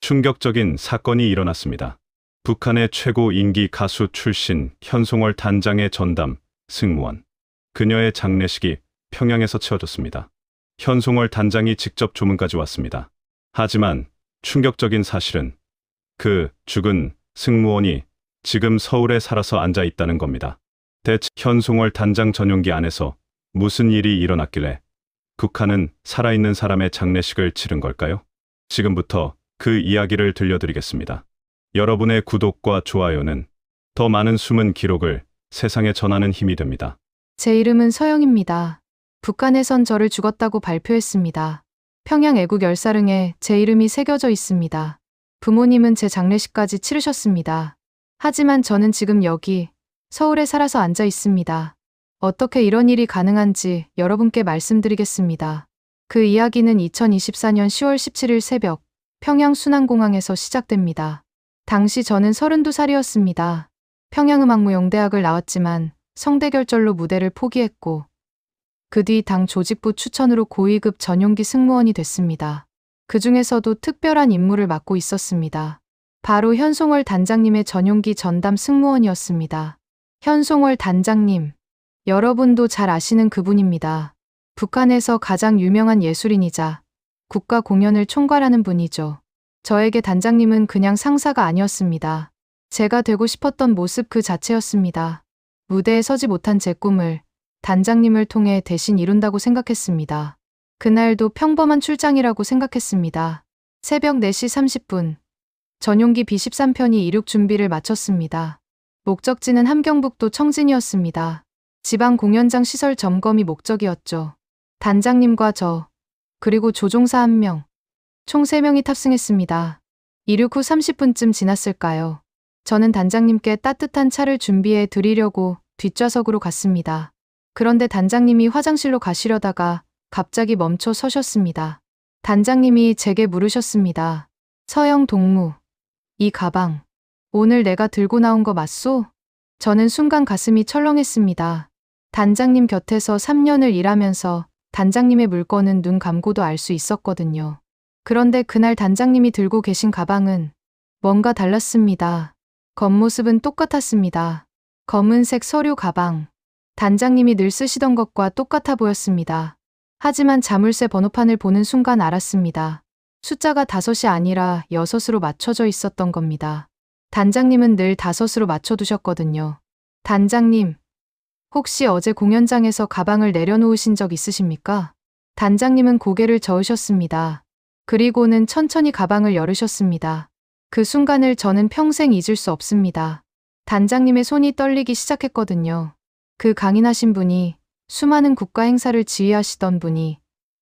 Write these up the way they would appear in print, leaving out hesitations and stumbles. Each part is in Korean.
충격적인 사건이 일어났습니다. 북한의 최고 인기 가수 출신 현송월 단장의 전담 승무원. 그녀의 장례식이 평양에서 치러졌습니다. 현송월 단장이 직접 조문까지 왔습니다. 하지만 충격적인 사실은 그 죽은 승무원이 지금 서울에 살아서 앉아 있다는 겁니다. 대체 현송월 단장 전용기 안에서 무슨 일이 일어났길래 북한은 살아있는 사람의 장례식을 치른 걸까요? 지금부터 그 이야기를 들려드리겠습니다. 여러분의 구독과 좋아요는 더 많은 숨은 기록을 세상에 전하는 힘이 됩니다. 제 이름은 서영입니다. 북한에선 저를 죽었다고 발표했습니다. 평양 애국 열사릉에 제 이름이 새겨져 있습니다. 부모님은 제 장례식까지 치르셨습니다. 하지만 저는 지금 여기 서울에 살아서 앉아 있습니다. 어떻게 이런 일이 가능한지 여러분께 말씀드리겠습니다. 그 이야기는 2024년 10월 17일 새벽 평양 순안공항에서 시작됩니다. 당시 저는 32살이었습니다. 평양음악무용대학을 나왔지만 성대결절로 무대를 포기했고 그 뒤 당 조직부 추천으로 고위급 전용기 승무원이 됐습니다. 그 중에서도 특별한 임무를 맡고 있었습니다. 바로 현송월 단장님의 전용기 전담 승무원이었습니다. 현송월 단장님, 여러분도 잘 아시는 그분입니다. 북한에서 가장 유명한 예술인이자 국가 공연을 총괄하는 분이죠. 저에게 단장님은 그냥 상사가 아니었습니다. 제가 되고 싶었던 모습 그 자체였습니다. 무대에 서지 못한 제 꿈을 단장님을 통해 대신 이룬다고 생각했습니다. 그날도 평범한 출장이라고 생각했습니다. 새벽 4시 30분, 전용기 B-13편이 이륙 준비를 마쳤습니다. 목적지는 함경북도 청진이었습니다. 지방 공연장 시설 점검이 목적이었죠. 단장님과 저, 그리고 조종사 1명, 총 3명이 탑승했습니다. 이륙 후 30분쯤 지났을까요? 저는 단장님께 따뜻한 차를 준비해 드리려고 뒷좌석으로 갔습니다. 그런데 단장님이 화장실로 가시려다가 갑자기 멈춰 서셨습니다. 단장님이 제게 물으셨습니다. 서영 동무, 이 가방, 오늘 내가 들고 나온 거 맞소? 저는 순간 가슴이 철렁했습니다. 단장님 곁에서 3년을 일하면서 단장님의 물건은 눈 감고도 알 수 있었거든요. 그런데 그날 단장님이 들고 계신 가방은 뭔가 달랐습니다. 겉모습은 똑같았습니다. 검은색 서류 가방. 단장님이 늘 쓰시던 것과 똑같아 보였습니다. 하지만 자물쇠 번호판을 보는 순간 알았습니다. 숫자가 5이 아니라 6으로 맞춰져 있었던 겁니다. 단장님은 늘 5으로 맞춰두셨거든요. 단장님, 혹시 어제 공연장에서 가방을 내려놓으신 적 있으십니까? 단장님은 고개를 저으셨습니다. 그리고는 천천히 가방을 열으셨습니다. 그 순간을 저는 평생 잊을 수 없습니다. 단장님의 손이 떨리기 시작했거든요. 그 강인하신 분이, 수많은 국가 행사를 지휘하시던 분이,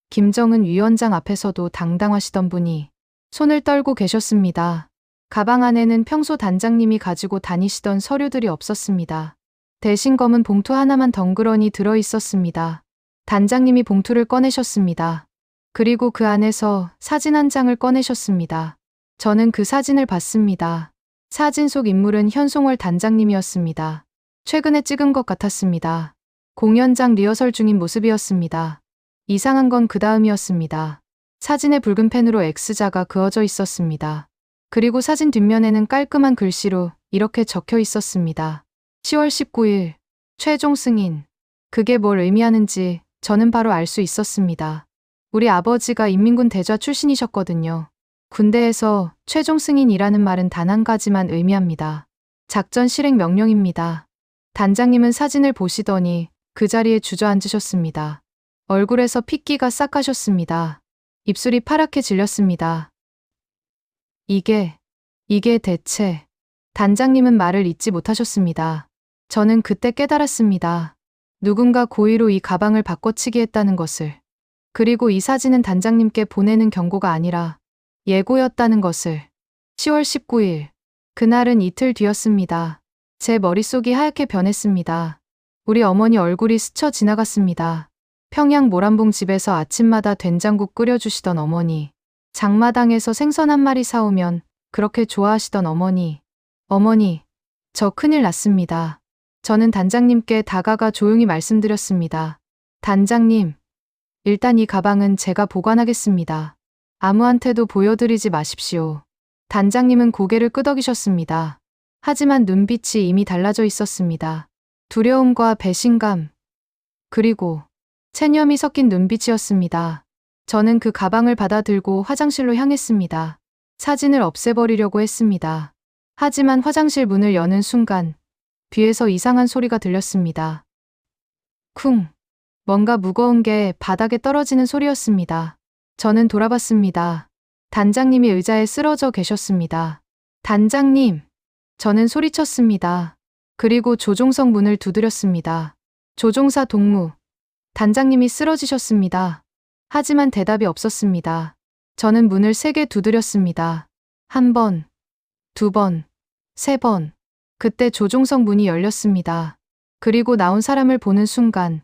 김정은 위원장 앞에서도 당당하시던 분이 손을 떨고 계셨습니다. 가방 안에는 평소 단장님이 가지고 다니시던 서류들이 없었습니다. 대신 검은 봉투 하나만 덩그러니 들어 있었습니다. 단장님이 봉투를 꺼내셨습니다. 그리고 그 안에서 사진 한 장을 꺼내셨습니다. 저는 그 사진을 봤습니다. 사진 속 인물은 현송월 단장님이었습니다. 최근에 찍은 것 같았습니다. 공연장 리허설 중인 모습이었습니다. 이상한 건 그 다음이었습니다. 사진에 붉은 펜으로 X자가 그어져 있었습니다. 그리고 사진 뒷면에는 깔끔한 글씨로 이렇게 적혀 있었습니다. 10월 19일, 최종 승인. 그게 뭘 의미하는지 저는 바로 알 수 있었습니다. 우리 아버지가 인민군 대좌 출신이셨거든요. 군대에서 최종 승인이라는 말은 단 한 가지만 의미합니다. 작전 실행 명령입니다. 단장님은 사진을 보시더니 그 자리에 주저앉으셨습니다. 얼굴에서 핏기가 싹 가셨습니다. 입술이 파랗게 질렸습니다. 이게 대체... 단장님은 말을 잇지 못하셨습니다. 저는 그때 깨달았습니다. 누군가 고의로 이 가방을 바꿔치기 했다는 것을. 그리고 이 사진은 단장님께 보내는 경고가 아니라 예고였다는 것을. 10월 19일. 그날은 이틀 뒤였습니다. 제 머릿속이 하얗게 변했습니다. 우리 어머니 얼굴이 스쳐 지나갔습니다. 평양 모란봉 집에서 아침마다 된장국 끓여주시던 어머니. 장마당에서 생선 한 마리 사오면 그렇게 좋아하시던 어머니. 어머니, 저 큰일 났습니다. 저는 단장님께 다가가 조용히 말씀드렸습니다. 단장님, 일단 이 가방은 제가 보관하겠습니다. 아무한테도 보여드리지 마십시오. 단장님은 고개를 끄덕이셨습니다. 하지만 눈빛이 이미 달라져 있었습니다. 두려움과 배신감, 그리고 체념이 섞인 눈빛이었습니다. 저는 그 가방을 받아 들고 화장실로 향했습니다. 사진을 없애버리려고 했습니다. 하지만 화장실 문을 여는 순간 뒤에서 이상한 소리가 들렸습니다. 쿵. 뭔가 무거운 게 바닥에 떨어지는 소리였습니다. 저는 돌아봤습니다. 단장님이 의자에 쓰러져 계셨습니다. 단장님! 저는 소리쳤습니다. 그리고 조종석 문을 두드렸습니다. 조종사 동무. 단장님이 쓰러지셨습니다. 하지만 대답이 없었습니다. 저는 문을 3개 두드렸습니다. 1번, 2번, 3번. 그때 조종석 문이 열렸습니다. 그리고 나온 사람을 보는 순간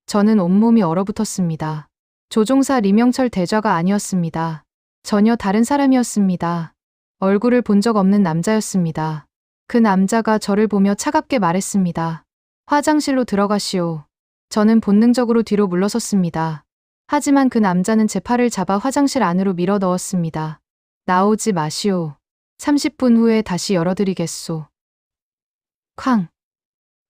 저는 온몸이 얼어붙었습니다. 조종사 리명철 대좌가 아니었습니다. 전혀 다른 사람이었습니다. 얼굴을 본 적 없는 남자였습니다. 그 남자가 저를 보며 차갑게 말했습니다. 화장실로 들어가시오. 저는 본능적으로 뒤로 물러섰습니다. 하지만 그 남자는 제 팔을 잡아 화장실 안으로 밀어 넣었습니다. 나오지 마시오. 30분 후에 다시 열어드리겠소. 쾅.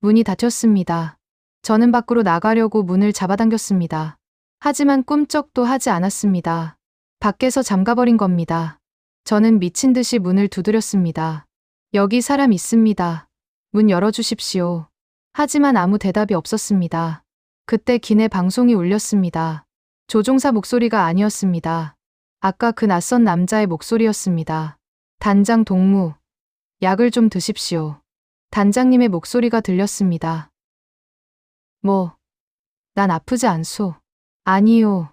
문이 닫혔습니다. 저는 밖으로 나가려고 문을 잡아당겼습니다. 하지만 꿈쩍도 하지 않았습니다. 밖에서 잠가버린 겁니다. 저는 미친 듯이 문을 두드렸습니다. 여기 사람 있습니다. 문 열어주십시오. 하지만 아무 대답이 없었습니다. 그때 기내 방송이 울렸습니다. 조종사 목소리가 아니었습니다. 아까 그 낯선 남자의 목소리였습니다. 단장 동무, 약을 좀 드십시오. 단장님의 목소리가 들렸습니다. 난 아프지 않소. 아니요.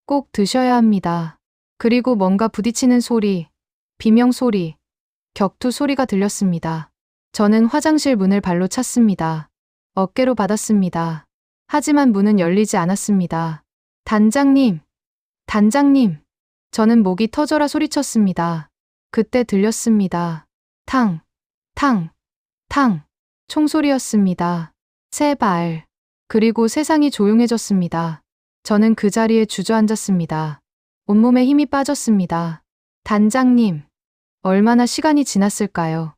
꼭 드셔야 합니다. 그리고 뭔가 부딪히는 소리, 비명 소리, 격투 소리가 들렸습니다. 저는 화장실 문을 발로 찼습니다. 어깨로 받았습니다. 하지만 문은 열리지 않았습니다. 단장님! 단장님! 저는 목이 터져라 소리쳤습니다. 그때 들렸습니다. 탕! 탕! 탕! 총소리였습니다. 3발. 그리고 세상이 조용해졌습니다. 저는 그 자리에 주저앉았습니다. 온몸에 힘이 빠졌습니다. 단장님! 얼마나 시간이 지났을까요?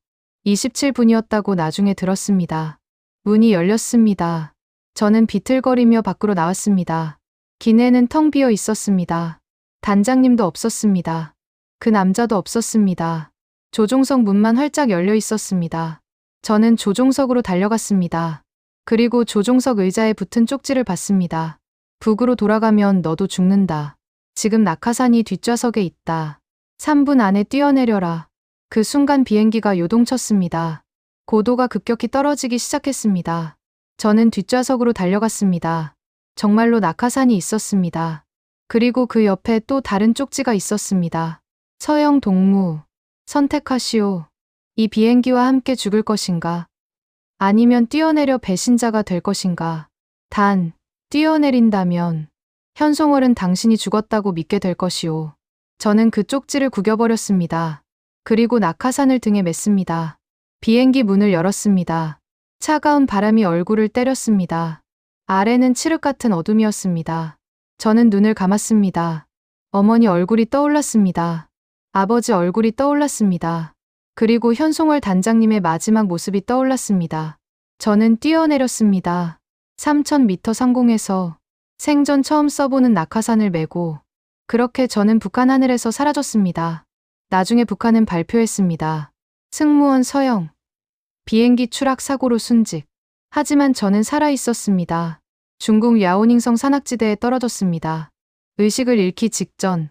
27분이었다고 나중에 들었습니다. 문이 열렸습니다. 저는 비틀거리며 밖으로 나왔습니다. 기내는 텅 비어 있었습니다. 단장님도 없었습니다. 그 남자도 없었습니다. 조종석 문만 활짝 열려 있었습니다. 저는 조종석으로 달려갔습니다. 그리고 조종석 의자에 붙은 쪽지를 봤습니다. 북으로 돌아가면 너도 죽는다. 지금 낙하산이 뒷좌석에 있다. 3분 안에 뛰어내려라. 그 순간 비행기가 요동쳤습니다. 고도가 급격히 떨어지기 시작했습니다. 저는 뒷좌석으로 달려갔습니다. 정말로 낙하산이 있었습니다. 그리고 그 옆에 또 다른 쪽지가 있었습니다. 서영 동무, 선택하시오. 이 비행기와 함께 죽을 것인가? 아니면 뛰어내려 배신자가 될 것인가? 단, 뛰어내린다면 현송월은 당신이 죽었다고 믿게 될 것이오. 저는 그 쪽지를 구겨버렸습니다. 그리고 낙하산을 등에 맸습니다. 비행기 문을 열었습니다. 차가운 바람이 얼굴을 때렸습니다. 아래는 칠흑 같은 어둠이었습니다. 저는 눈을 감았습니다. 어머니 얼굴이 떠올랐습니다. 아버지 얼굴이 떠올랐습니다. 그리고 현송월 단장님의 마지막 모습이 떠올랐습니다. 저는 뛰어내렸습니다. 3000m 상공에서 생전 처음 써보는 낙하산을 메고 그렇게 저는 북한 하늘에서 사라졌습니다. 나중에 북한은 발표했습니다. 승무원 서영. 비행기 추락 사고로 순직. 하지만 저는 살아있었습니다. 중국 야오닝성 산악지대에 떨어졌습니다. 의식을 잃기 직전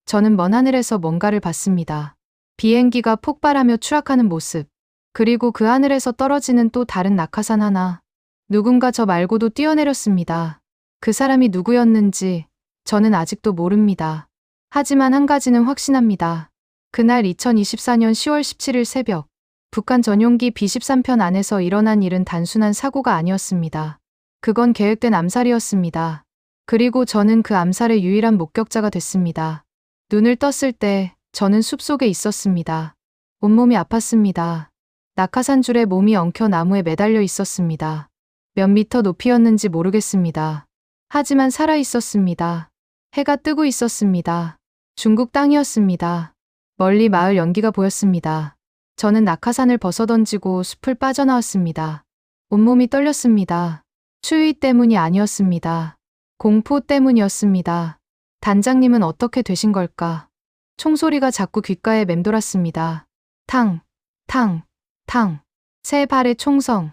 저는 먼 하늘에서 뭔가를 봤습니다. 비행기가 폭발하며 추락하는 모습. 그리고 그 하늘에서 떨어지는 또 다른 낙하산 하나. 누군가 저 말고도 뛰어내렸습니다. 그 사람이 누구였는지 저는 아직도 모릅니다. 하지만 한 가지는 확신합니다. 그날 2024년 10월 17일 새벽 북한 전용기 B-13편 안에서 일어난 일은 단순한 사고가 아니었습니다. 그건 계획된 암살이었습니다. 그리고 저는 그 암살의 유일한 목격자가 됐습니다. 눈을 떴을 때 저는 숲속에 있었습니다. 온몸이 아팠습니다. 낙하산 줄에 몸이 엉켜 나무에 매달려 있었습니다. 몇 미터 높이였는지 모르겠습니다. 하지만 살아 있었습니다. 해가 뜨고 있었습니다. 중국 땅이었습니다. 멀리 마을 연기가 보였습니다. 저는 낙하산을 벗어던지고 숲을 빠져나왔습니다. 온몸이 떨렸습니다. 추위 때문이 아니었습니다. 공포 때문이었습니다. 단장님은 어떻게 되신 걸까? 총소리가 자꾸 귓가에 맴돌았습니다. 탕, 탕, 탕. 세 발의 총성.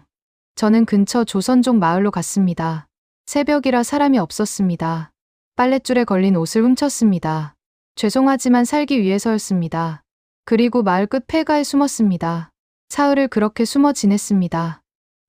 저는 근처 조선족 마을로 갔습니다. 새벽이라 사람이 없었습니다. 빨랫줄에 걸린 옷을 훔쳤습니다. 죄송하지만 살기 위해서였습니다. 그리고 마을 끝 폐가에 숨었습니다. 사흘을 그렇게 숨어 지냈습니다.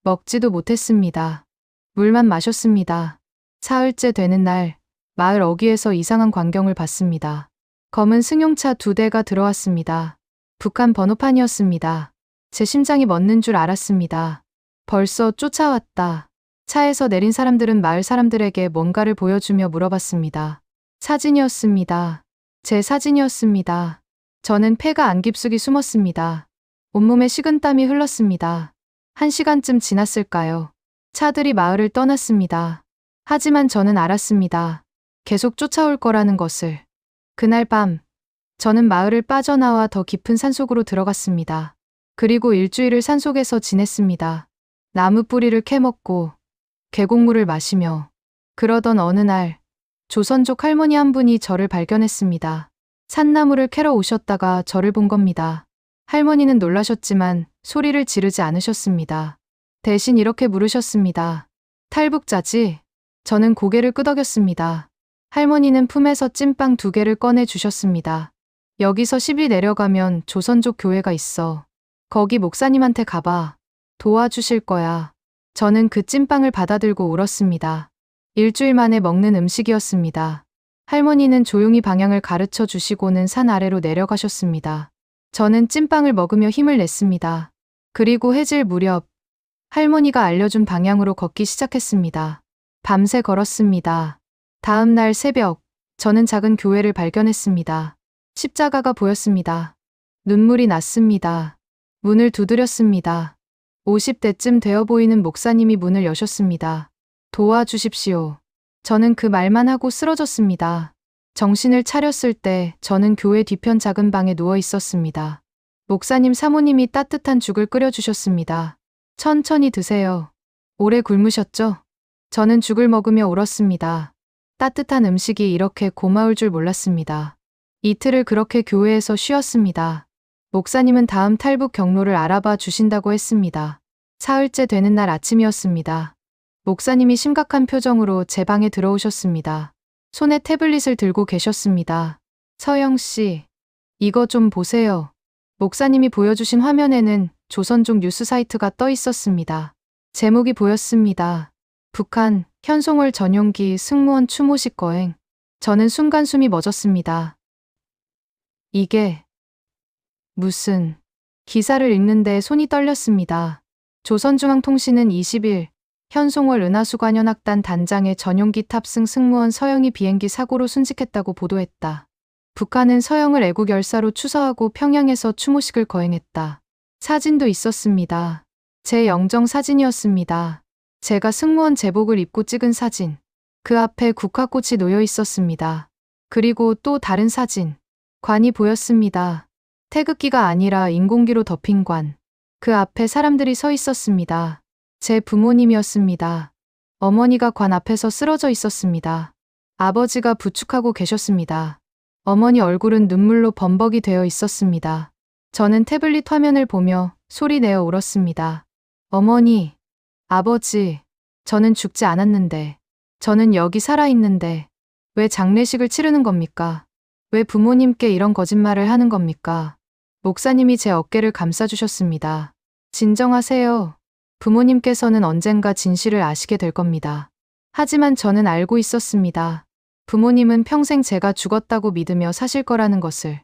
먹지도 못했습니다. 물만 마셨습니다. 사흘째 되는 날, 마을 어귀에서 이상한 광경을 봤습니다. 검은 승용차 2대가 들어왔습니다. 북한 번호판이었습니다. 제 심장이 멎는 줄 알았습니다. 벌써 쫓아왔다. 차에서 내린 사람들은 마을 사람들에게 뭔가를 보여주며 물어봤습니다. 사진이었습니다. 제 사진이었습니다. 저는 폐가 안 깊숙이 숨었습니다. 온몸에 식은땀이 흘렀습니다. 1시간쯤 지났을까요? 차들이 마을을 떠났습니다. 하지만 저는 알았습니다. 계속 쫓아올 거라는 것을. 그날 밤, 저는 마을을 빠져나와 더 깊은 산속으로 들어갔습니다. 그리고 일주일을 산속에서 지냈습니다. 나무 뿌리를 캐먹고 계곡물을 마시며. 그러던 어느 날 조선족 할머니 한 분이 저를 발견했습니다. 산나무를 캐러 오셨다가 저를 본 겁니다. 할머니는 놀라셨지만 소리를 지르지 않으셨습니다. 대신 이렇게 물으셨습니다. 탈북자지? 저는 고개를 끄덕였습니다. 할머니는 품에서 찐빵 2개를 꺼내 주셨습니다. 여기서 10리 내려가면 조선족 교회가 있어. 거기 목사님한테 가봐. 도와주실 거야. 저는 그 찐빵을 받아들고 울었습니다. 일주일 만에 먹는 음식이었습니다. 할머니는 조용히 방향을 가르쳐 주시고는 산 아래로 내려가셨습니다. 저는 찐빵을 먹으며 힘을 냈습니다. 그리고 해질 무렵 할머니가 알려준 방향으로 걷기 시작했습니다. 밤새 걸었습니다. 다음 날 새벽, 저는 작은 교회를 발견했습니다. 십자가가 보였습니다. 눈물이 났습니다. 문을 두드렸습니다. 50대쯤 되어 보이는 목사님이 문을 여셨습니다. 도와주십시오. 저는 그 말만 하고 쓰러졌습니다. 정신을 차렸을 때 저는 교회 뒤편 작은 방에 누워 있었습니다. 목사님 사모님이 따뜻한 죽을 끓여주셨습니다. 천천히 드세요. 오래 굶으셨죠? 저는 죽을 먹으며 울었습니다. 따뜻한 음식이 이렇게 고마울 줄 몰랐습니다. 이틀을 그렇게 교회에서 쉬었습니다. 목사님은 다음 탈북 경로를 알아봐 주신다고 했습니다. 사흘째 되는 날 아침이었습니다. 목사님이 심각한 표정으로 제 방에 들어오셨습니다. 손에 태블릿을 들고 계셨습니다. 서영 씨, 이거 좀 보세요. 목사님이 보여주신 화면에는 조선족 뉴스 사이트가 떠 있었습니다. 제목이 보였습니다. 북한, 현송월 전용기 승무원 추모식 거행. 저는 순간 숨이 멎었습니다. 이게 무슨... 기사를 읽는데 손이 떨렸습니다. 조선중앙통신은 20일 현송월 은하수관연합단 단장의 전용기 탑승 승무원 서영이 비행기 사고로 순직했다고 보도했다. 북한은 서영을 애국 열사로 추서하고 평양에서 추모식을 거행했다. 사진도 있었습니다. 제 영정 사진이었습니다. 제가 승무원 제복을 입고 찍은 사진. 그 앞에 국화꽃이 놓여 있었습니다. 그리고 또 다른 사진. 관이 보였습니다. 태극기가 아니라 인공기로 덮인 관. 그 앞에 사람들이 서 있었습니다. 제 부모님이었습니다. 어머니가 관 앞에서 쓰러져 있었습니다. 아버지가 부축하고 계셨습니다. 어머니 얼굴은 눈물로 범벅이 되어 있었습니다. 저는 태블릿 화면을 보며 소리내어 울었습니다. 어머니, 아버지, 저는 죽지 않았는데, 저는 여기 살아있는데, 왜 장례식을 치르는 겁니까? 왜 부모님께 이런 거짓말을 하는 겁니까? 목사님이 제 어깨를 감싸주셨습니다. 진정하세요. 부모님께서는 언젠가 진실을 아시게 될 겁니다. 하지만 저는 알고 있었습니다. 부모님은 평생 제가 죽었다고 믿으며 사실 거라는 것을.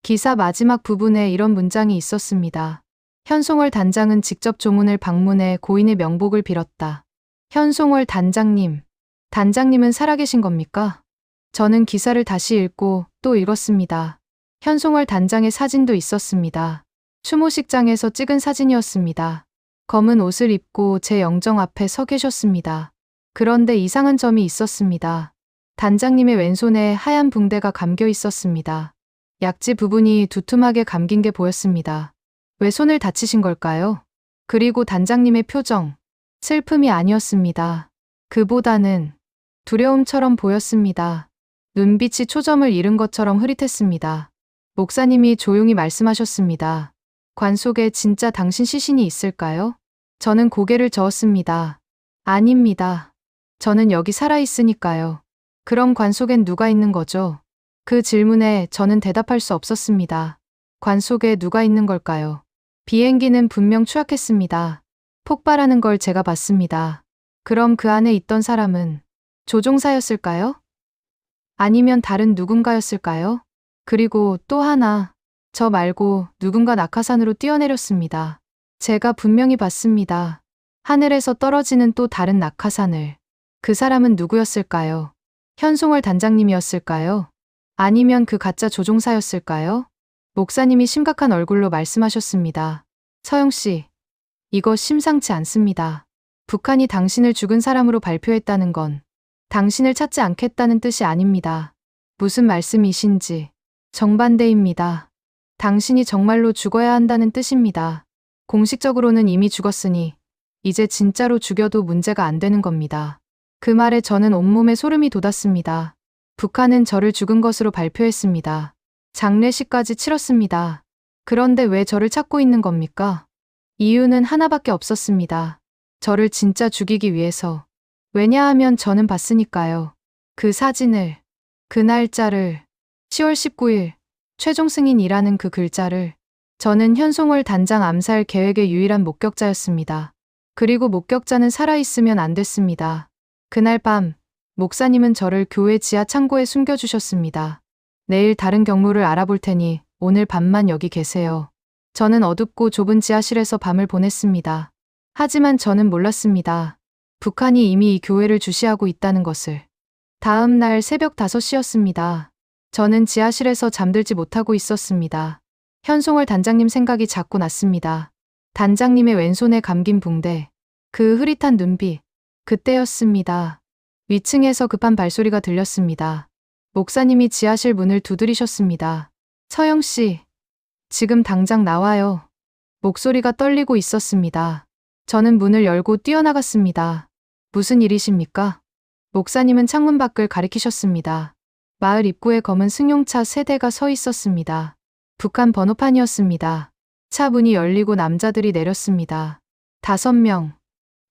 기사 마지막 부분에 이런 문장이 있었습니다. 현송월 단장은 직접 조문을 방문해 고인의 명복을 빌었다. 현송월 단장님. 단장님은 살아계신 겁니까? 저는 기사를 다시 읽고 또 읽었습니다. 현송월 단장의 사진도 있었습니다. 추모식장에서 찍은 사진이었습니다. 검은 옷을 입고 제 영정 앞에 서 계셨습니다. 그런데 이상한 점이 있었습니다. 단장님의 왼손에 하얀 붕대가 감겨 있었습니다. 약지 부분이 두툼하게 감긴 게 보였습니다. 왜 손을 다치신 걸까요? 그리고 단장님의 표정, 슬픔이 아니었습니다. 그보다는 두려움처럼 보였습니다. 눈빛이 초점을 잃은 것처럼 흐릿했습니다. 목사님이 조용히 말씀하셨습니다. 관 속에 진짜 당신 시신이 있을까요? 저는 고개를 저었습니다. 아닙니다. 저는 여기 살아있으니까요. 그럼 관 속엔 누가 있는 거죠? 그 질문에 저는 대답할 수 없었습니다. 관 속에 누가 있는 걸까요? 비행기는 분명 추락했습니다. 폭발하는 걸 제가 봤습니다. 그럼 그 안에 있던 사람은 조종사였을까요? 아니면 다른 누군가였을까요? 그리고 또 하나, 저 말고 누군가 낙하산으로 뛰어내렸습니다. 제가 분명히 봤습니다. 하늘에서 떨어지는 또 다른 낙하산을. 그 사람은 누구였을까요? 현송월 단장님이었을까요? 아니면 그 가짜 조종사였을까요? 목사님이 심각한 얼굴로 말씀하셨습니다. 서영 씨, 이거 심상치 않습니다. 북한이 당신을 죽은 사람으로 발표했다는 건 당신을 찾지 않겠다는 뜻이 아닙니다. 무슨 말씀이신지 정반대입니다. 당신이 정말로 죽어야 한다는 뜻입니다. 공식적으로는 이미 죽었으니 이제 진짜로 죽여도 문제가 안 되는 겁니다. 그 말에 저는 온몸에 소름이 돋았습니다. 북한은 저를 죽은 것으로 발표했습니다. 장례식까지 치렀습니다. 그런데 왜 저를 찾고 있는 겁니까? 이유는 하나밖에 없었습니다. 저를 진짜 죽이기 위해서. 왜냐하면 저는 봤으니까요. 그 사진을, 그 날짜를, 10월 19일, 최종 승인이라는 그 글자를. 저는 현송월 단장 암살 계획의 유일한 목격자였습니다. 그리고 목격자는 살아있으면 안 됐습니다. 그날 밤, 목사님은 저를 교회 지하 창고에 숨겨주셨습니다. 내일 다른 경로를 알아볼 테니 오늘 밤만 여기 계세요. 저는 어둡고 좁은 지하실에서 밤을 보냈습니다. 하지만 저는 몰랐습니다. 북한이 이미 이 교회를 주시하고 있다는 것을. 다음 날 새벽 5시였습니다. 저는 지하실에서 잠들지 못하고 있었습니다. 현송월 단장님 생각이 자꾸 났습니다. 단장님의 왼손에 감긴 붕대, 그 흐릿한 눈빛, 그때였습니다. 위층에서 급한 발소리가 들렸습니다. 목사님이 지하실 문을 두드리셨습니다. 서영 씨, 지금 당장 나와요. 목소리가 떨리고 있었습니다. 저는 문을 열고 뛰어나갔습니다. 무슨 일이십니까? 목사님은 창문 밖을 가리키셨습니다. 마을 입구에 검은 승용차 3대가 서 있었습니다. 북한 번호판이었습니다. 차 문이 열리고 남자들이 내렸습니다. 5명.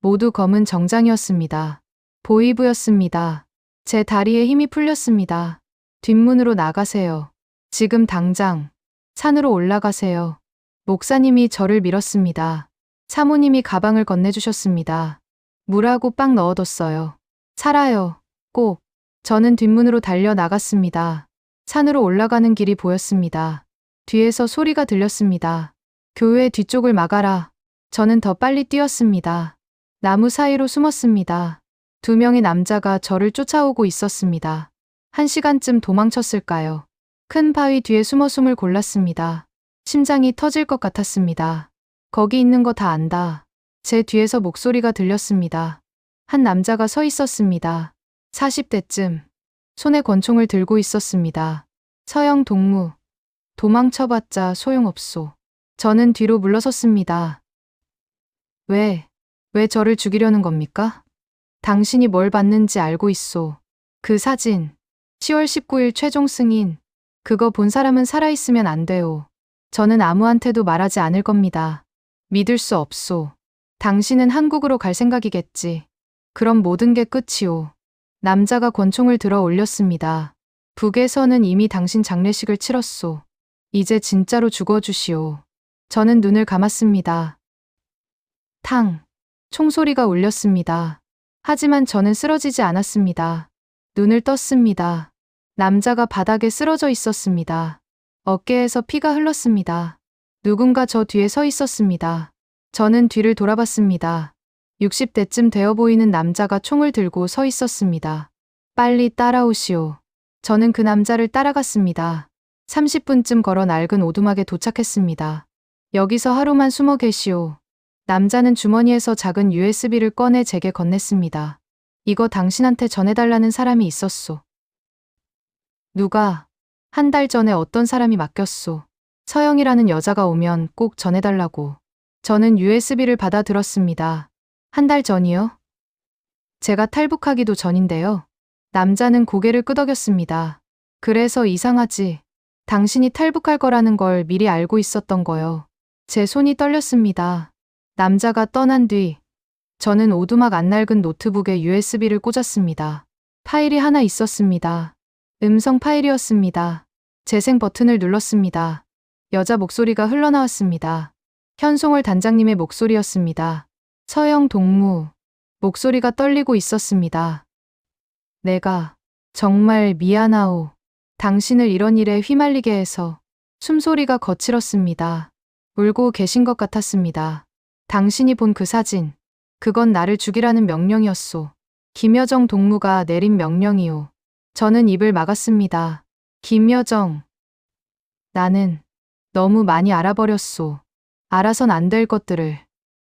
모두 검은 정장이었습니다. 보이부였습니다. 제 다리에 힘이 풀렸습니다. 뒷문으로 나가세요. 지금 당장. 산으로 올라가세요. 목사님이 저를 밀었습니다. 사모님이 가방을 건네주셨습니다. 물하고 빵 넣어뒀어요. 살아요. 꼭. 저는 뒷문으로 달려 나갔습니다. 산으로 올라가는 길이 보였습니다. 뒤에서 소리가 들렸습니다. 교회 뒤쪽을 막아라. 저는 더 빨리 뛰었습니다. 나무 사이로 숨었습니다. 2명의 남자가 저를 쫓아오고 있었습니다. 1시간쯤 도망쳤을까요? 큰 바위 뒤에 숨어 숨을 골랐습니다. 심장이 터질 것 같았습니다. 거기 있는 거 다 안다. 제 뒤에서 목소리가 들렸습니다. 한 남자가 서 있었습니다. 40대쯤. 손에 권총을 들고 있었습니다. 서영 동무. 도망쳐봤자 소용없소. 저는 뒤로 물러섰습니다. 왜 저를 죽이려는 겁니까? 당신이 뭘 봤는지 알고 있소. 그 사진. 10월 19일 최종 승인. 그거 본 사람은 살아있으면 안 돼요. 저는 아무한테도 말하지 않을 겁니다. 믿을 수 없소. 당신은 한국으로 갈 생각이겠지. 그럼 모든 게 끝이오. 남자가 권총을 들어 올렸습니다. 북에서는 이미 당신 장례식을 치렀소. 이제 진짜로 죽어주시오. 저는 눈을 감았습니다. 탕. 총소리가 울렸습니다. 하지만 저는 쓰러지지 않았습니다. 눈을 떴습니다. 남자가 바닥에 쓰러져 있었습니다. 어깨에서 피가 흘렀습니다. 누군가 저 뒤에 서 있었습니다. 저는 뒤를 돌아봤습니다. 60대쯤 되어 보이는 남자가 총을 들고 서 있었습니다. 빨리 따라오시오. 저는 그 남자를 따라갔습니다. 30분쯤 걸어 낡은 오두막에 도착했습니다. 여기서 하루만 숨어 계시오. 남자는 주머니에서 작은 USB를 꺼내 제게 건넸습니다. 이거 당신한테 전해달라는 사람이 있었소. 누가? 한 달 전에 어떤 사람이 맡겼소. 서영이라는 여자가 오면 꼭 전해달라고. 저는 USB를 받아 들었습니다. 한 달 전이요? 제가 탈북하기도 전인데요. 남자는 고개를 끄덕였습니다. 그래서 이상하지. 당신이 탈북할 거라는 걸 미리 알고 있었던 거요. 제 손이 떨렸습니다. 남자가 떠난 뒤 저는 오두막 안 낡은 노트북에 USB를 꽂았습니다. 파일이 하나 있었습니다. 음성 파일이었습니다. 재생 버튼을 눌렀습니다. 여자 목소리가 흘러나왔습니다. 현송월 단장님의 목소리였습니다. 서영 동무. 목소리가 떨리고 있었습니다. 내가 정말 미안하오. 당신을 이런 일에 휘말리게 해서. 숨소리가 거칠었습니다. 울고 계신 것 같았습니다. 당신이 본 그 사진. 그건 나를 죽이라는 명령이었소. 김여정 동무가 내린 명령이오. 저는 입을 막았습니다. 김여정. 나는 너무 많이 알아버렸소. 알아선 안 될 것들을.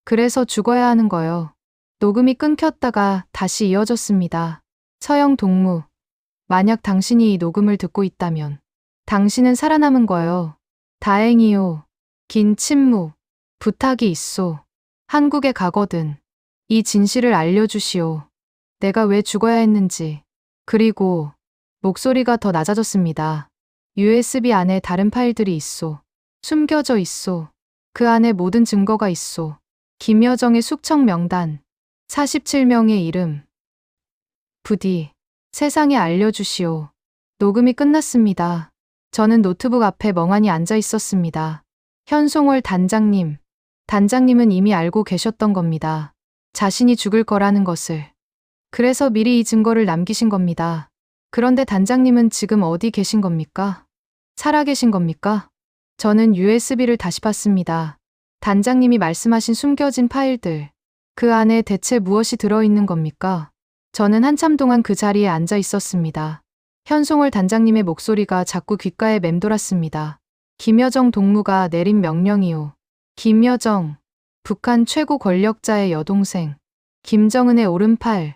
그래서 죽어야 하는 거요. 녹음이 끊겼다가 다시 이어졌습니다. 서영 동무. 만약 당신이 이 녹음을 듣고 있다면 당신은 살아남은 거요. 다행이요. 긴 침묵. 부탁이 있소. 한국에 가거든. 이 진실을 알려주시오. 내가 왜 죽어야 했는지. 그리고 목소리가 더 낮아졌습니다. USB 안에 다른 파일들이 있소. 숨겨져 있소. 그 안에 모든 증거가 있소. 김여정의 숙청 명단. 47명의 이름. 부디 세상에 알려주시오. 녹음이 끝났습니다. 저는 노트북 앞에 멍하니 앉아 있었습니다. 현송월 단장님. 단장님은 이미 알고 계셨던 겁니다. 자신이 죽을 거라는 것을. 그래서 미리 이 증거를 남기신 겁니다. 그런데 단장님은 지금 어디 계신 겁니까? 살아 계신 겁니까? 저는 USB를 다시 봤습니다. 단장님이 말씀하신 숨겨진 파일들. 그 안에 대체 무엇이 들어있는 겁니까? 저는 한참 동안 그 자리에 앉아 있었습니다. 현송월 단장님의 목소리가 자꾸 귓가에 맴돌았습니다. 김여정 동무가 내린 명령이오. 김여정. 북한 최고 권력자의 여동생. 김정은의 오른팔.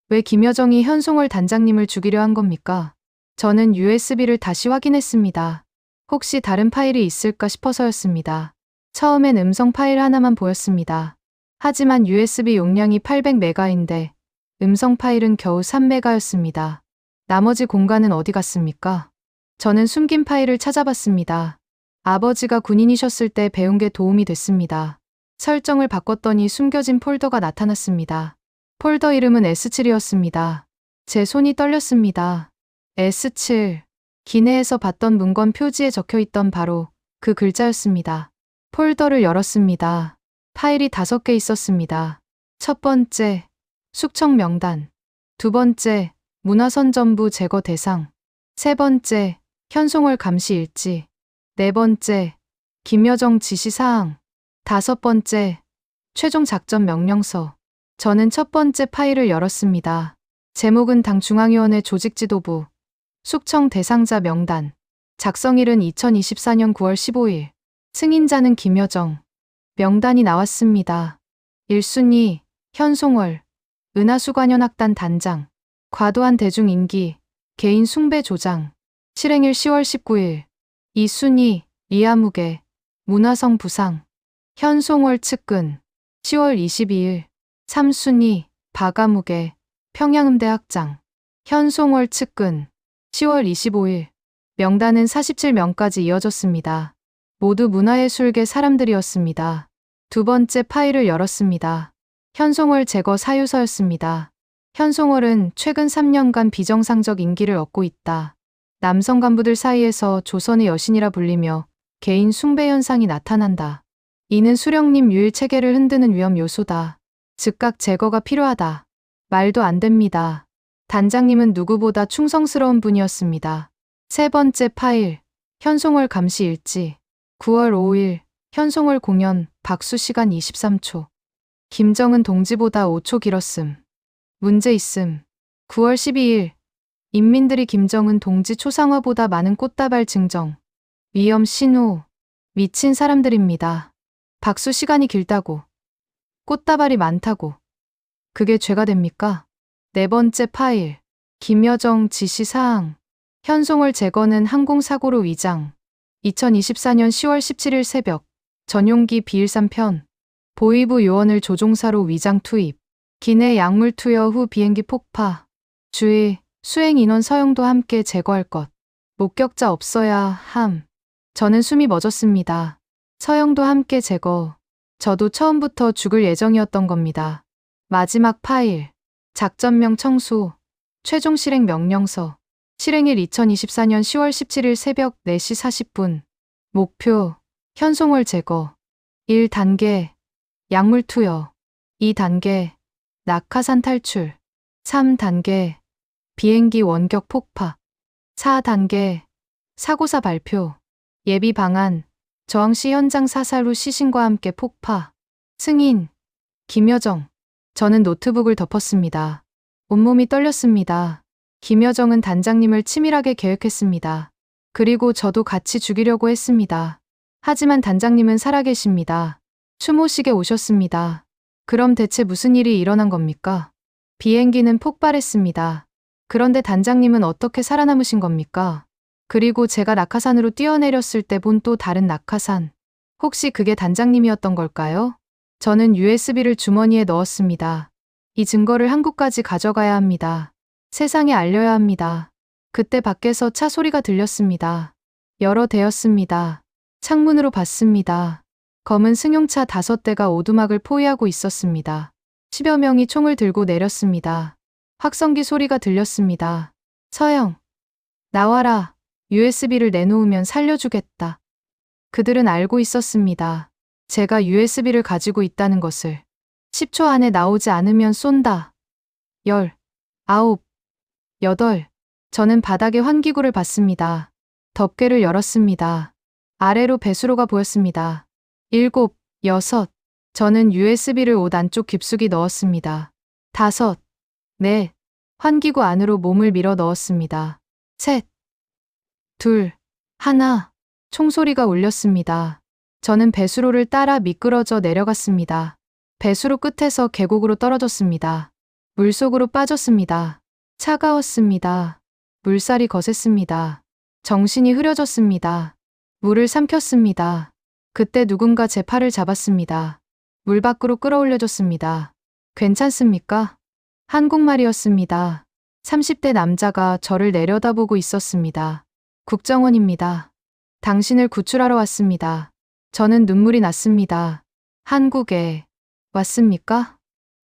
왜 김여정이 현송월 단장님을 죽이려 한 겁니까? 저는 USB를 다시 확인했습니다. 혹시 다른 파일이 있을까 싶어서였습니다. 처음엔 음성 파일 하나만 보였습니다. 하지만 USB 용량이 800메가인데 음성 파일은 겨우 3메가였습니다. 나머지 공간은 어디 갔습니까? 저는 숨긴 파일을 찾아봤습니다. 아버지가 군인이셨을 때 배운 게 도움이 됐습니다. 설정을 바꿨더니 숨겨진 폴더가 나타났습니다. 폴더 이름은 S7이었습니다. 제 손이 떨렸습니다. S7. 기내에서 봤던 문건 표지에 적혀있던 바로 그 글자였습니다. 폴더를 열었습니다. 파일이 5개 있었습니다. 첫 번째, 숙청 명단. 두 번째, 문화선전부 제거 대상. 세 번째, 현송월 감시 일지. 네 번째, 김여정 지시사항. 다섯 번째, 최종 작전 명령서. 저는 첫 번째 파일을 열었습니다. 제목은 당 중앙위원회 조직지도부. 숙청 대상자 명단. 작성일은 2024년 9월 15일. 승인자는 김여정. 명단이 나왔습니다. 1순위, 현송월. 은하수관현악단 단장. 과도한 대중인기. 개인 숭배 조장. 실행일 10월 19일. 2순위, 이하무개. 문화성 부상. 현송월 측근. 10월 22일. 3순위, 박아무개. 평양음대 학장. 현송월 측근. 10월 25일. 명단은 47명까지 이어졌습니다. 모두 문화예술계 사람들이었습니다. 두 번째 파일을 열었습니다. 현송월 제거 사유서였습니다. 현송월은 최근 3년간 비정상적 인기를 얻고 있다. 남성 간부들 사이에서 조선의 여신이라 불리며 개인 숭배 현상이 나타난다. 이는 수령님 유일 체계를 흔드는 위험 요소다. 즉각 제거가 필요하다. 말도 안 됩니다. 단장님은 누구보다 충성스러운 분이었습니다. 세 번째 파일, 현송월 감시 일지. 9월 5일, 현송월 공연, 박수 시간 23초. 김정은 동지보다 5초 길었음. 문제 있음. 9월 12일, 인민들이 김정은 동지 초상화보다 많은 꽃다발 증정. 위험 신호. 미친 사람들입니다. 박수 시간이 길다고. 꽃다발이 많다고. 그게 죄가 됩니까? 네 번째 파일. 김여정 지시사항. 현송월 제거는 항공사고로 위장. 2024년 10월 17일 새벽. 전용기 B13편. 보위부 요원을 조종사로 위장 투입. 기내 약물 투여 후 비행기 폭파. 주의, 수행 인원 서영도 함께 제거할 것. 목격자 없어야 함. 저는 숨이 멎었습니다. 서영도 함께 제거. 저도 처음부터 죽을 예정이었던 겁니다. 마지막 파일. 작전명 청소. 최종 실행 명령서. 실행일 2024년 10월 17일 새벽 4시 40분. 목표. 현송월 제거. 1단계. 약물 투여. 2단계. 낙하산 탈출. 3단계. 비행기 원격 폭파. 4단계. 사고사 발표. 예비 방안. 저항 시 현장 사살 후 시신과 함께 폭파. 승인. 김여정. 저는 노트북을 덮었습니다. 온몸이 떨렸습니다. 김여정은 단장님을 치밀하게 계획했습니다. 그리고 저도 같이 죽이려고 했습니다. 하지만 단장님은 살아계십니다. 추모식에 오셨습니다. 그럼 대체 무슨 일이 일어난 겁니까? 비행기는 폭발했습니다. 그런데 단장님은 어떻게 살아남으신 겁니까? 그리고 제가 낙하산으로 뛰어내렸을 때 본 또 다른 낙하산. 혹시 그게 단장님이었던 걸까요? 저는 USB를 주머니에 넣었습니다. 이 증거를 한국까지 가져가야 합니다. 세상에 알려야 합니다. 그때 밖에서 차 소리가 들렸습니다. 여러 대였습니다. 창문으로 봤습니다. 검은 승용차 5대가 오두막을 포위하고 있었습니다. 10여 명이 총을 들고 내렸습니다. 확성기 소리가 들렸습니다. 서영, 나와라. USB를 내놓으면 살려주겠다. 그들은 알고 있었습니다. 제가 USB를 가지고 있다는 것을. 10초 안에 나오지 않으면 쏜다. 10, 9, 8. 저는 바닥에 환기구를 봤습니다. 덮개를 열었습니다. 아래로 배수로가 보였습니다. 7, 6. 저는 USB를 옷 안쪽 깊숙이 넣었습니다. 5, 4. 환기구 안으로 몸을 밀어 넣었습니다. 3, 2, 1. 총소리가 울렸습니다. 저는 배수로를 따라 미끄러져 내려갔습니다. 배수로 끝에서 계곡으로 떨어졌습니다. 물속으로 빠졌습니다. 차가웠습니다. 물살이 거셌습니다. 정신이 흐려졌습니다. 물을 삼켰습니다. 그때 누군가 제 팔을 잡았습니다. 물 밖으로 끌어올려줬습니다. 괜찮습니까? 한국말이었습니다. 30대 남자가 저를 내려다보고 있었습니다. 국정원입니다. 당신을 구출하러 왔습니다. 저는 눈물이 났습니다. 한국에 왔습니까?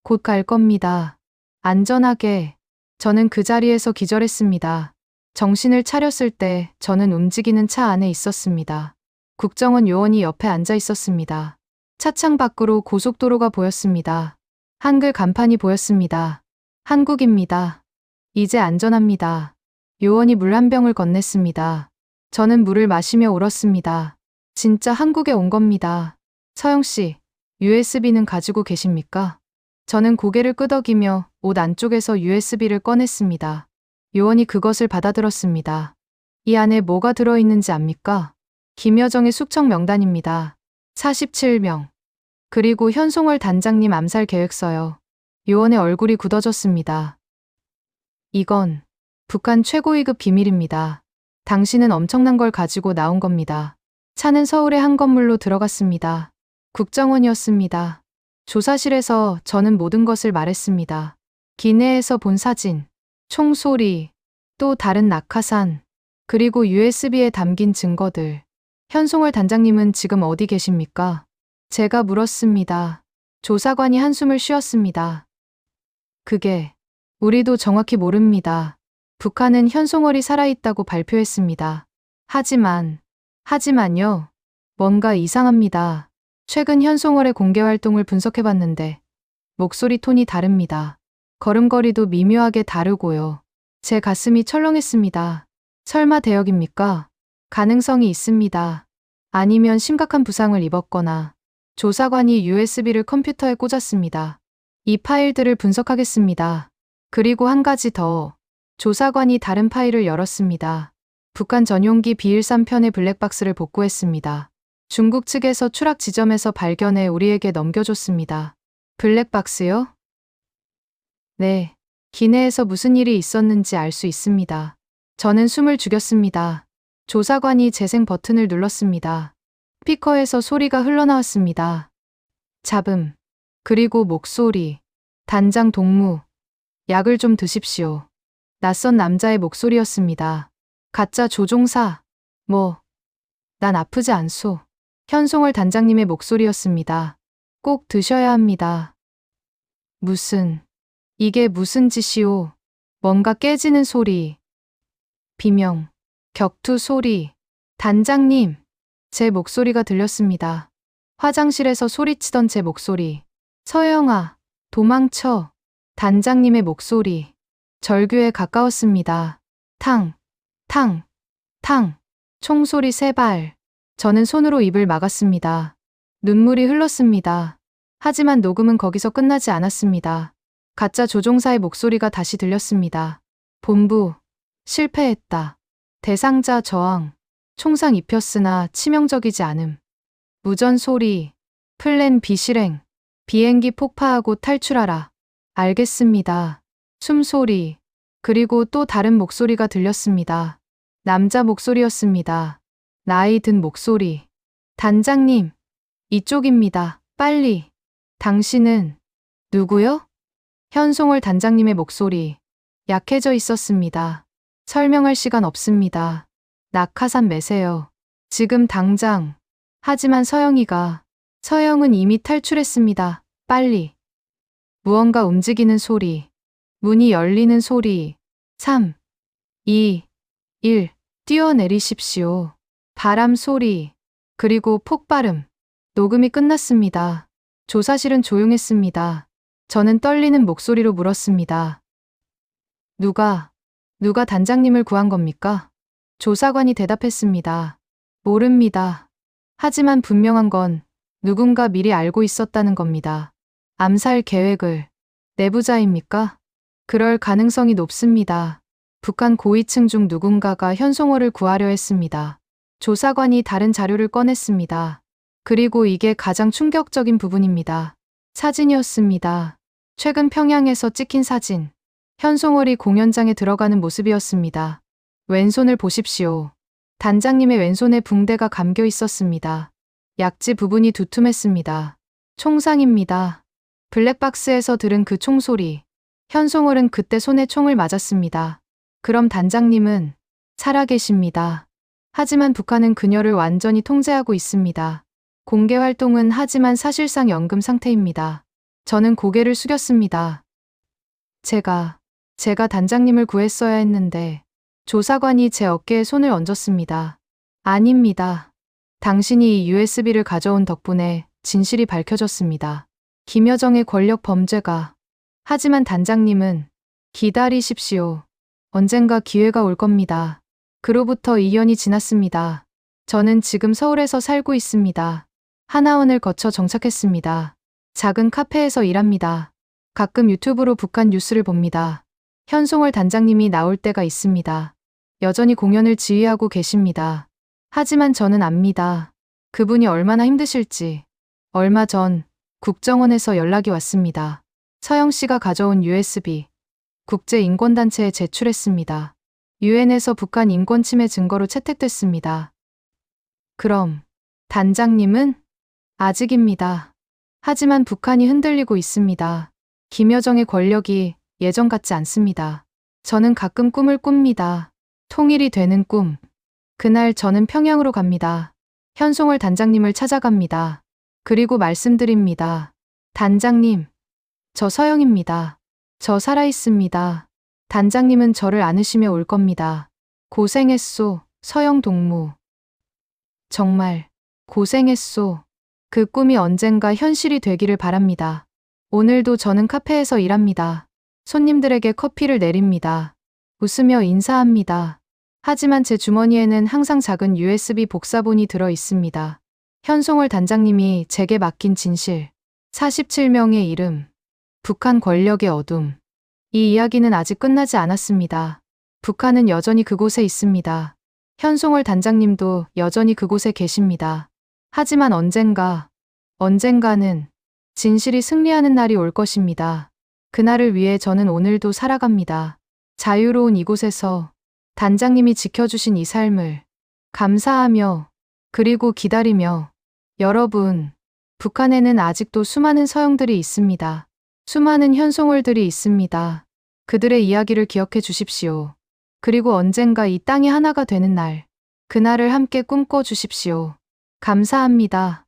곧 갈 겁니다. 안전하게. 저는 그 자리에서 기절했습니다. 정신을 차렸을 때 저는 움직이는 차 안에 있었습니다. 국정원 요원이 옆에 앉아 있었습니다. 차창 밖으로 고속도로가 보였습니다. 한글 간판이 보였습니다. 한국입니다. 이제 안전합니다. 요원이 물 한 병을 건넸습니다. 저는 물을 마시며 울었습니다. 진짜 한국에 온 겁니다. 서영 씨, USB는 가지고 계십니까? 저는 고개를 끄덕이며 옷 안쪽에서 USB를 꺼냈습니다. 요원이 그것을 받아들었습니다. 이 안에 뭐가 들어있는지 압니까? 김여정의 숙청 명단입니다. 47명. 그리고 현송월 단장님 암살 계획서요. 요원의 얼굴이 굳어졌습니다. 이건 북한 최고위급 비밀입니다. 당신은 엄청난 걸 가지고 나온 겁니다. 차는 서울의 한 건물로 들어갔습니다. 국정원이었습니다. 조사실에서 저는 모든 것을 말했습니다. 기내에서 본 사진, 총소리, 또 다른 낙하산, 그리고 USB에 담긴 증거들. 현송월 단장님은 지금 어디 계십니까? 제가 물었습니다. 조사관이 한숨을 쉬었습니다. 그게 우리도 정확히 모릅니다. 북한은 현송월이 살아있다고 발표했습니다. 하지만요. 뭔가 이상합니다. 최근 현송월의 공개 활동을 분석해봤는데 목소리 톤이 다릅니다. 걸음걸이도 미묘하게 다르고요. 제 가슴이 철렁했습니다. 설마 대역입니까? 가능성이 있습니다. 아니면 심각한 부상을 입었거나 조사관이 USB를 컴퓨터에 꽂았습니다. 이 파일들을 분석하겠습니다. 그리고 한 가지 더. 조사관이 다른 파일을 열었습니다. 북한 전용기 B13편의 블랙박스를 복구했습니다. 중국 측에서 추락 지점에서 발견해 우리에게 넘겨줬습니다. 블랙박스요? 네. 기내에서 무슨 일이 있었는지 알 수 있습니다. 저는 숨을 죽였습니다. 조사관이 재생 버튼을 눌렀습니다. 스피커에서 소리가 흘러나왔습니다. 잡음, 그리고 목소리. 단장 동무, 약을 좀 드십시오. 낯선 남자의 목소리였습니다. 가짜 조종사, 난 아프지 않소. 현송월 단장님의 목소리였습니다. 꼭 드셔야 합니다. 이게 무슨 짓이오? 뭔가 깨지는 소리. 비명, 격투 소리. 단장님, 제 목소리가 들렸습니다. 화장실에서 소리치던 제 목소리. 서영아, 도망쳐. 단장님의 목소리. 절규에 가까웠습니다. 탕, 탕, 탕. 총소리 3발. 저는 손으로 입을 막았습니다. 눈물이 흘렀습니다. 하지만 녹음은 거기서 끝나지 않았습니다. 가짜 조종사의 목소리가 다시 들렸습니다. 본부, 실패했다. 대상자 저항. 총상 입혔으나 치명적이지 않음. 무전 소리. 플랜 B 실행. 비행기 폭파하고 탈출하라. 알겠습니다. 숨소리. 그리고 또 다른 목소리가 들렸습니다. 남자 목소리였습니다. 나이 든 목소리. 단장님, 이쪽입니다. 빨리. 당신은 누구요? 현송월 단장님의 목소리. 약해져 있었습니다. 설명할 시간 없습니다. 낙하산 매세요. 지금 당장. 하지만 서영은 이미 탈출했습니다. 빨리. 무언가 움직이는 소리. 문이 열리는 소리. 3, 2, 1. 뛰어내리십시오. 바람 소리. 그리고 폭발음. 녹음이 끝났습니다. 조사실은 조용했습니다. 저는 떨리는 목소리로 물었습니다. 누가 단장님을 구한 겁니까? 조사관이 대답했습니다. 모릅니다. 하지만 분명한 건 누군가 미리 알고 있었다는 겁니다. 암살 계획을. 내부자입니까? 그럴 가능성이 높습니다. 북한 고위층 중 누군가가 현송월을 구하려 했습니다. 조사관이 다른 자료를 꺼냈습니다. 그리고 이게 가장 충격적인 부분입니다. 사진이었습니다. 최근 평양에서 찍힌 사진. 현송월이 공연장에 들어가는 모습이었습니다. 왼손을 보십시오. 단장님의 왼손에 붕대가 감겨 있었습니다. 약지 부분이 두툼했습니다. 총상입니다. 블랙박스에서 들은 그 총소리. 현송월은 그때 손에 총을 맞았습니다. 그럼 단장님은 살아계십니다. 하지만 북한은 그녀를 완전히 통제하고 있습니다. 공개 활동은 하지만 사실상 연금 상태입니다. 저는 고개를 숙였습니다. 제가 단장님을 구했어야 했는데. 조사관이 제 어깨에 손을 얹었습니다. 아닙니다. 당신이 이 USB를 가져온 덕분에 진실이 밝혀졌습니다. 김여정의 권력 범죄가. 하지만 단장님은 기다리십시오. 언젠가 기회가 올 겁니다. 그로부터 2년이 지났습니다. 저는 지금 서울에서 살고 있습니다. 하나원을 거쳐 정착했습니다. 작은 카페에서 일합니다. 가끔 유튜브로 북한 뉴스를 봅니다. 현송월 단장님이 나올 때가 있습니다. 여전히 공연을 지휘하고 계십니다. 하지만 저는 압니다. 그분이 얼마나 힘드실지. 얼마 전 국정원에서 연락이 왔습니다. 서영 씨가 가져온 USB. 국제인권단체에 제출했습니다. 유엔에서 북한 인권침해 증거로 채택됐습니다. 그럼 단장님은? 아직입니다. 하지만 북한이 흔들리고 있습니다. 김여정의 권력이 예전 같지 않습니다. 저는 가끔 꿈을 꿉니다. 통일이 되는 꿈. 그날 저는 평양으로 갑니다. 현송월 단장님을 찾아갑니다. 그리고 말씀드립니다. 단장님, 저 서영입니다. 저 살아있습니다. 단장님은 저를 안으시며 올 겁니다. 고생했소, 서영 동무. 정말 고생했소. 그 꿈이 언젠가 현실이 되기를 바랍니다. 오늘도 저는 카페에서 일합니다. 손님들에게 커피를 내립니다. 웃으며 인사합니다. 하지만 제 주머니에는 항상 작은 USB 복사본이 들어 있습니다. 현송월 단장님이 제게 맡긴 진실. 47명의 이름. 북한 권력의 어둠. 이 이야기는 아직 끝나지 않았습니다. 북한은 여전히 그곳에 있습니다. 현송월 단장님도 여전히 그곳에 계십니다. 하지만 언젠가는 진실이 승리하는 날이 올 것입니다. 그날을 위해 저는 오늘도 살아갑니다. 자유로운 이곳에서 단장님이 지켜주신 이 삶을 감사하며 그리고 기다리며 여러분, 북한에는 아직도 수많은 서영들이 있습니다. 수많은 현송월들이 있습니다. 그들의 이야기를 기억해 주십시오. 그리고 언젠가 이 땅이 하나가 되는 날, 그날을 함께 꿈꿔 주십시오. 감사합니다.